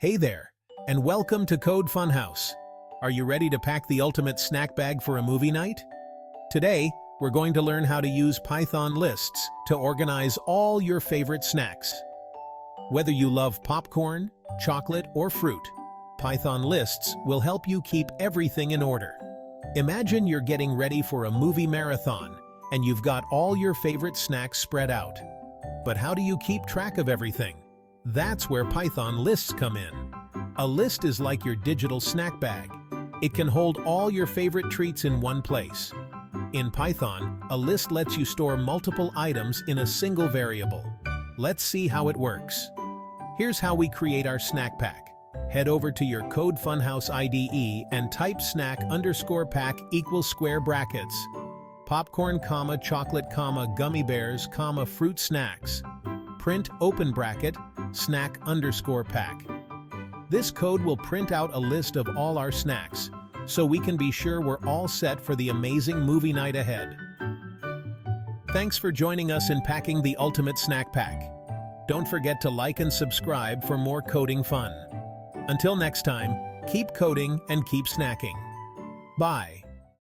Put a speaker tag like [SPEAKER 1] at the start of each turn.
[SPEAKER 1] Hey there, and welcome to Code Funhouse. Are you ready to pack the ultimate snack bag for a movie night? Today, we're going to learn how to use Python lists to organize all your favorite snacks. Whether you love popcorn, chocolate, or fruit, Python lists will help you keep everything in order. Imagine you're getting ready for a movie marathon, and you've got all your favorite snacks spread out. But how do you keep track of everything? That's where Python lists come in. A list is like your digital snack bag. It can hold all your favorite treats in one place. In Python, a list lets you store multiple items in a single variable. Let's see how it works. Here's how we create our snack pack. Head over to your Code Funhouse IDE and type snack_pack equals square brackets. Popcorn, chocolate, gummy bears, fruit snacks. Print open bracket, snack_pack. This code will print out a list of all our snacks, so we can be sure we're all set for the amazing movie night ahead. Thanks for joining us in packing the ultimate snack pack. Don't forget to like and subscribe for more coding fun. Until next time, keep coding and keep snacking. Bye.